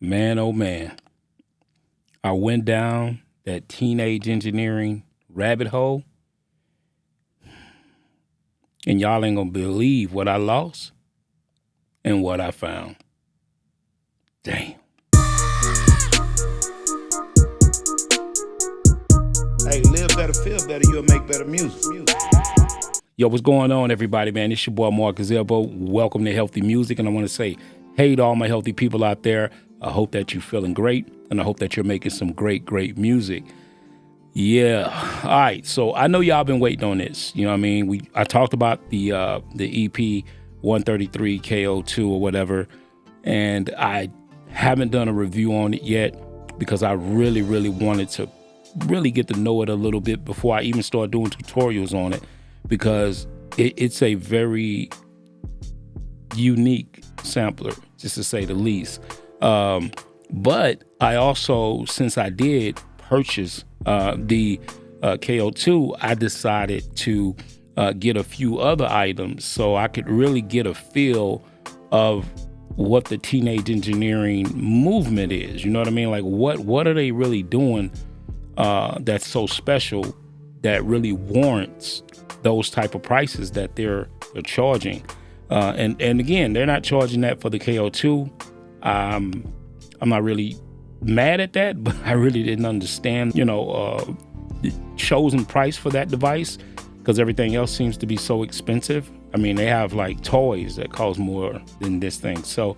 Man, oh man, I went down that teenage engineering rabbit hole, and y'all ain't gonna believe what I lost and what I found. Damn. Hey, live better, feel better, you'll make better music. Yo, what's going on, everybody, man? It's your boy, Marcus Elbow. Welcome to Healthy Music, and I want to say hey to all my healthy people out there. I hope that you're feeling great, and I hope that you're making some great music. Yeah. All right. So I know y'all been waiting on this. You know what I mean? I talked about the EP 133 KO2 or whatever, and I haven't done a review on it yet because I really wanted to really get to know it a little bit before I even start doing tutorials on it, because it's a very unique sampler, just to say the least. But I also, since I did purchase the KO2, I decided to get a few other items so I could really get a feel of what the teenage engineering movement is. You know what I mean? Like, what are they really doing that's so special that really warrants those type of prices that they're charging? And again, they're not charging that for the KO2. I'm not really mad at that, but I really didn't understand, the chosen price for that device, because everything else seems to be so expensive. I mean, they have like toys that cost more than this thing. So,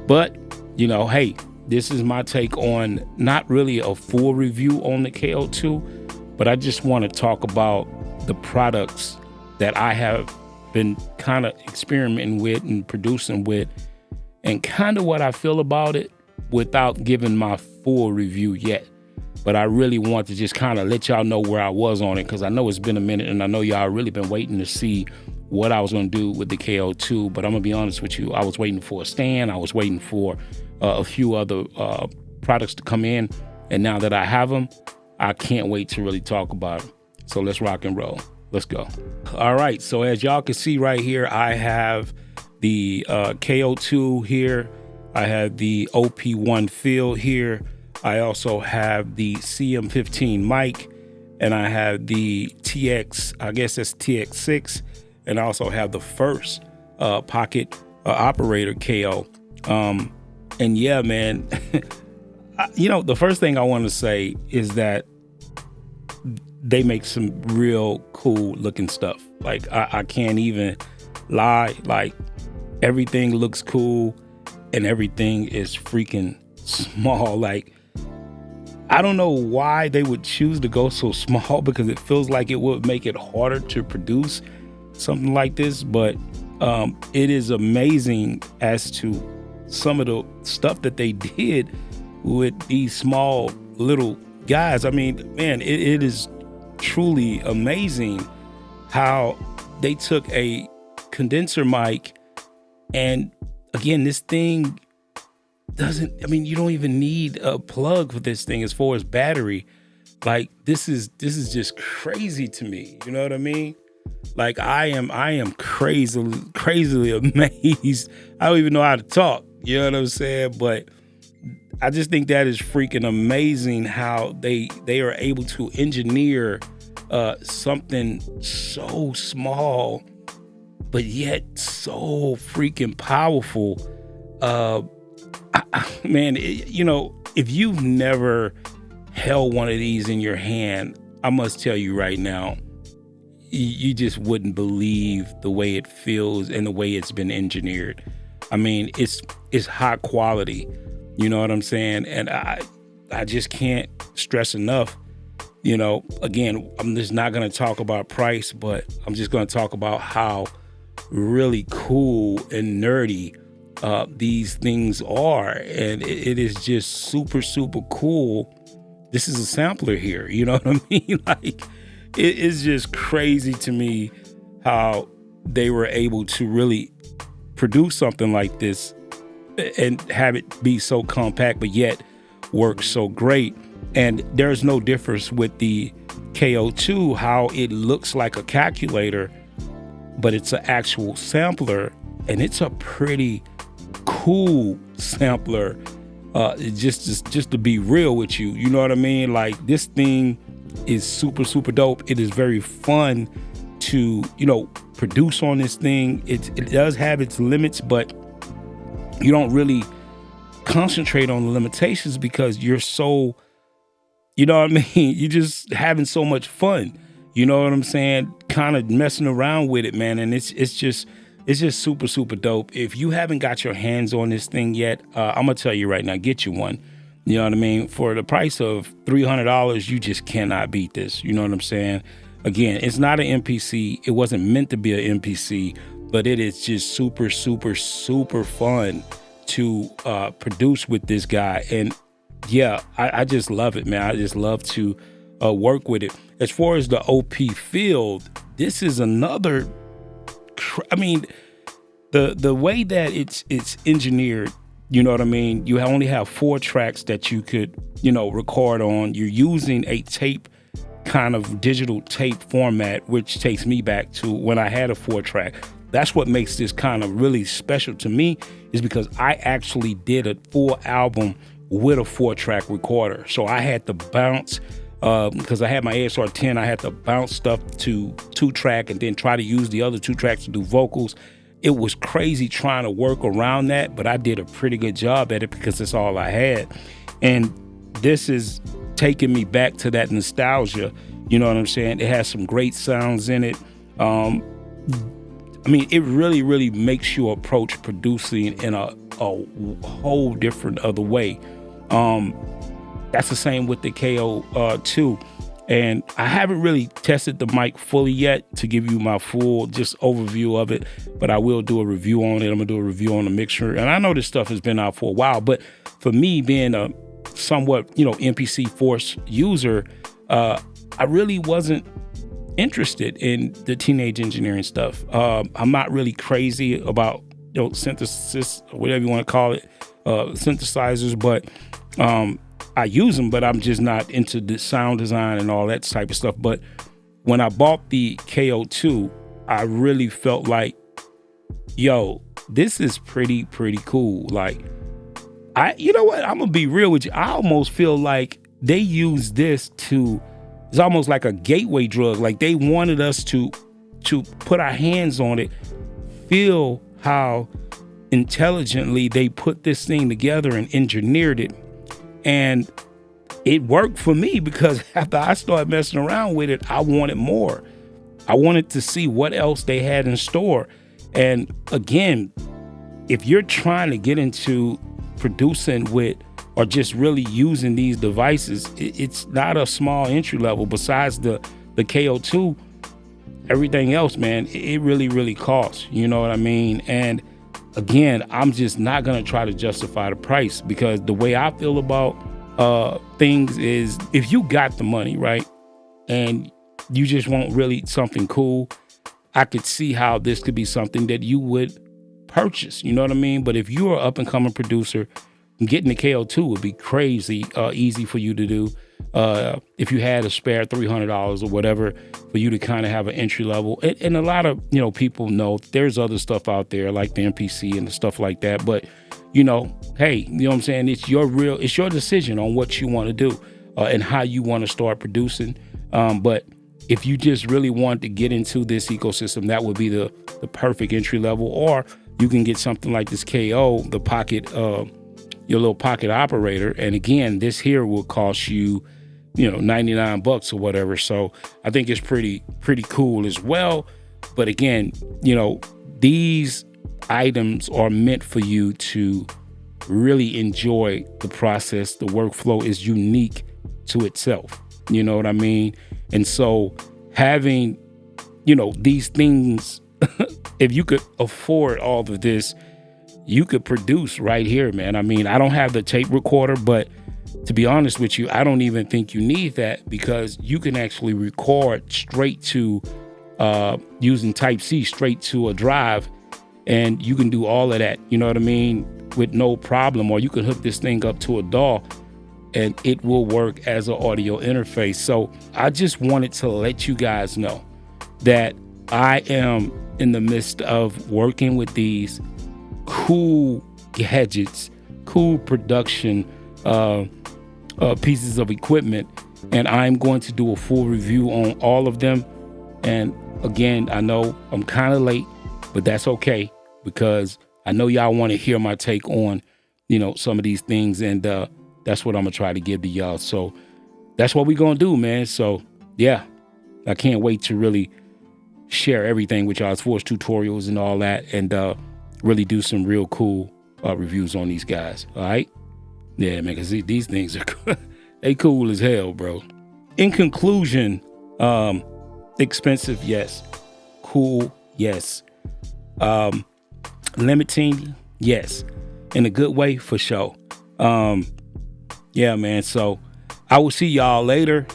but hey, this is my take on not really a full review on the KO2, but I just want to talk about the products that I have been kind of experimenting with and producing with, and kind of what I feel about it without giving my full review yet. But I really want to just kind of let y'all know where I was on it, because I know it's been a minute, and I know y'all really been waiting to see what I was going to do with the KO2. But I'm going to be honest with you, I was waiting for a stand. I was waiting for a few other products to come in. And now that I have them, I can't wait to really talk about them. So let's rock and roll. Let's go. All right. So as y'all can see right here, I have the KO2 here. I have the OP1 field here. I also have the CM15 mic, and I have the TX, I guess that's TX6, and I also have the first pocket operator KO. And yeah, man, the first thing I want to say is that they make some real cool looking stuff. Like, I can't even lie. Like, everything looks cool and everything is freaking small. Like, I don't know why they would choose to go so small, because it feels like it would make it harder to produce something like this. But it is amazing as to some of the stuff that they did with these small little guys. I mean, man, it is truly amazing how they took a condenser mic, and again, this thing you don't even need a plug for this thing as far as battery. Like, this is just crazy to me. You know what I mean? Like, I am crazily amazed. I don't even know how to talk. You know what I'm saying? But I just think that is freaking amazing how they are able to engineer something so small, but yet so freaking powerful. Man, if you've never held one of these in your hand, I must tell you right now, you just wouldn't believe the way it feels and the way it's been engineered. I mean, it's high quality. You know what I'm saying? And I just can't stress enough. Again, I'm just not going to talk about price, but I'm just going to talk about how really cool and nerdy these things are. And it is just super cool. This is a sampler here. You know what I mean? Like, it is just crazy to me how they were able to really produce something like this and have it be so compact, but yet work so great. And there's no difference with the KO2, how it looks like a calculator, but it's an actual sampler, and it's a pretty cool sampler. just to be real with you, you know what I mean? Like, this thing is super, super dope. It is very fun to, produce on this thing. It does have its limits, but you don't really concentrate on the limitations because you're so, you know what I mean? You're just having so much fun. You know what I'm saying? Kind of messing around with it, man. And it's just super, super dope. If you haven't got your hands on this thing yet, I'm going to tell you right now, get you one. You know what I mean? For the price of $300, you just cannot beat this. You know what I'm saying? Again, it's not an MPC. It wasn't meant to be an MPC, but it is just super, super, super fun to produce with this guy. And yeah, I just love it, man. I just love to work with it. As far as the OP Field, this is another, the way that it's engineered, you know what I mean? You only have 4 tracks that you could, record on. You're using a tape, kind of digital tape format, which takes me back to when I had a 4-track. That's what makes this kind of really special to me, is because I actually did a full album with a 4-track recorder. So I had to bounce, because I had my ASR 10, I had to bounce stuff to 2-track and then try to use the other 2 tracks to do vocals. It was crazy trying to work around that, but I did a pretty good job at it because that's all I had. And this is taking me back to that nostalgia. You know what I'm saying? It has some great sounds in it. It really, really makes you approach producing in a whole different other way. That's the same with the KO2. And I haven't really tested the mic fully yet to give you my full just overview of it, but I will do a review on it. I'm gonna do a review on the mixer. And I know this stuff has been out for a while, but for me being a somewhat, MPC Force user, I really wasn't interested in the teenage engineering stuff. I'm not really crazy about, synthesis, or whatever you want to call it, synthesizers, but I use them, but I'm just not into the sound design and all that type of stuff. But when I bought the KO2, I really felt like, this is pretty cool. Like, you know what? I'm gonna be real with you. I almost feel like they use this it's almost like a gateway drug. Like, they wanted us to put our hands on it, feel how intelligently they put this thing together and engineered it. And it worked for me because after I started messing around with it, I wanted more. I wanted to see what else they had in store. And again, if you're trying to get into producing with or just really using these devices, it's not a small entry level. Besides the KO2, everything else, man, it really, really costs. You know what I mean? And again, I'm just not going to try to justify the price, because the way I feel about things is, if you got the money, right, and you just want really something cool, I could see how this could be something that you would purchase. You know what I mean? But if you're an up-and-coming producer, getting the KO2 would be crazy easy for you to do. If you had a spare $300 or whatever, for you to kind of have an entry level. And a lot of, people know there's other stuff out there like the MPC and stuff like that. But, hey, you know what I'm saying? It's your decision on what you want to do and how you want to start producing. But if you just really want to get into this ecosystem, that would be the perfect entry level. Or you can get something like this KO, the pocket, your little pocket operator. And again, this here will cost you, $99 or whatever. So I think it's pretty cool as well. But again, these items are meant for you to really enjoy the process. The workflow is unique to itself. You know what I mean? And so having, these things, if you could afford all of this, you could produce right here, man. I mean, I don't have the tape recorder, but to be honest with you, I don't even think you need that, because you can actually record straight to using Type-C straight to a drive, and you can do all of that, you know what I mean, with no problem. Or you can hook this thing up to a DAW and it will work as an audio interface. So I just wanted to let you guys know that I am in the midst of working with these cool gadgets, cool production pieces of equipment, and I'm going to do a full review on all of them. And again, I know I'm kind of late, but that's okay, because I know y'all want to hear my take on, some of these things, and that's what I'm gonna try to give to y'all. So that's what we're gonna do, man. So yeah, I can't wait to really share everything with y'all as far as tutorials and all that, and really do some real cool reviews on these guys. All right, yeah, man, because these things are they cool as hell, bro. In conclusion, expensive, yes. Cool, yes. Limiting, yes. In a good way, for sure. Yeah, man. So I will see y'all later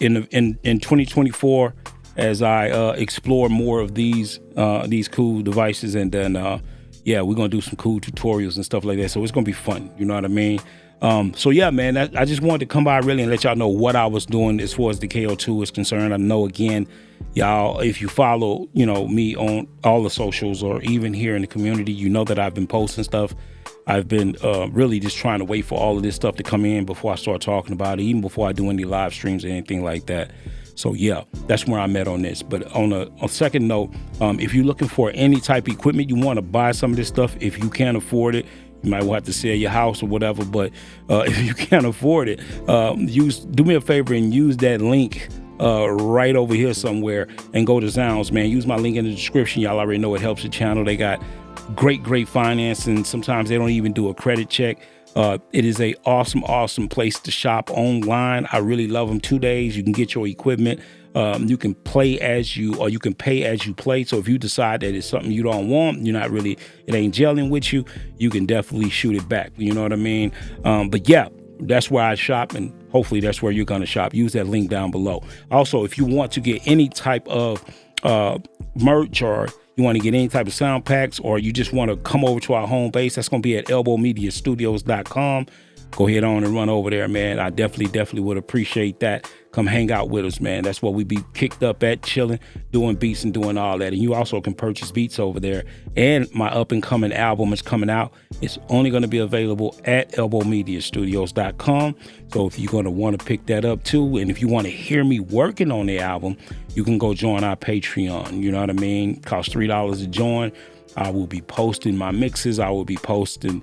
in 2024 as I explore more of these cool devices, and then we're gonna do some cool tutorials and stuff like that. So it's gonna be fun. You know what I mean? So yeah, man, I just wanted to come by really and let y'all know what I was doing as far as the KO2 is concerned. I know, again, y'all, if you follow, me on all the socials or even here in the community, you know that I've been posting stuff. I've been really just trying to wait for all of this stuff to come in before I start talking about it, even before I do any live streams or anything like that. So yeah, that's where I'm at on this. But on a second note, if you're looking for any type of equipment, you want to buy some of this stuff, if you can't afford it, you might have to sell your house or whatever. But if you can't afford it, do me a favor and use that link right over here somewhere and go to Zounds, man. Use my link in the description. Y'all already know it helps the channel. They got great financing. Sometimes they don't even do a credit check. It is a awesome place to shop online. I really love them. 2 days, you can get your equipment. You can play as you, or you can pay as you play. So if you decide that it's something you don't want, it ain't gelling with you, you can definitely shoot it back. You know what I mean? But yeah, that's where I shop, and hopefully that's where you're going to shop. Use that link down below. Also, if you want to get any type of merch, or you want to get any type of sound packs, or you just want to come over to our home base, that's going to be at elbowmediastudios.com. Go ahead on and run over there, man. I definitely would appreciate that. Come hang out with us, man. That's what we be kicked up at, chilling, doing beats and doing all that. And you also can purchase beats over there. And my up and coming album is coming out. It's only going to be available at elbowmediastudios.com. So if you're going to want to pick that up too, and if you want to hear me working on the album, you can go join our Patreon. You know what I mean? It costs $3 to join. I will be posting my mixes. I will be posting,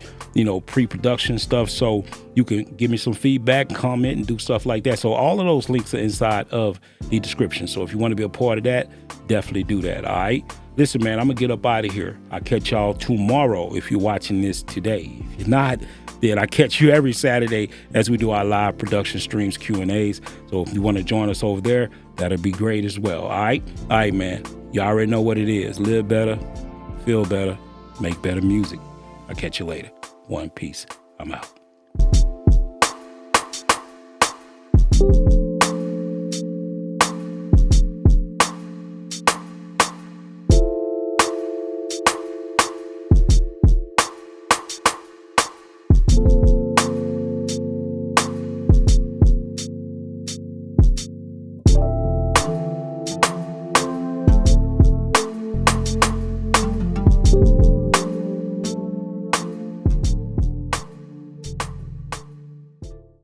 pre-production stuff. So you can give me some feedback, comment, and do stuff like that. So all of those links are inside of the description. So if you want to be a part of that, definitely do that. All right. Listen, man, I'm going to get up out of here. I'll catch y'all tomorrow if you're watching this today. If you're not, then I catch you every Saturday as we do our live production streams, Q&As. So if you want to join us over there, that'll be great as well. All right. All right, man. You already know what it is. Live better. Feel better, make better music. I'll catch you later. One peace. I'm out.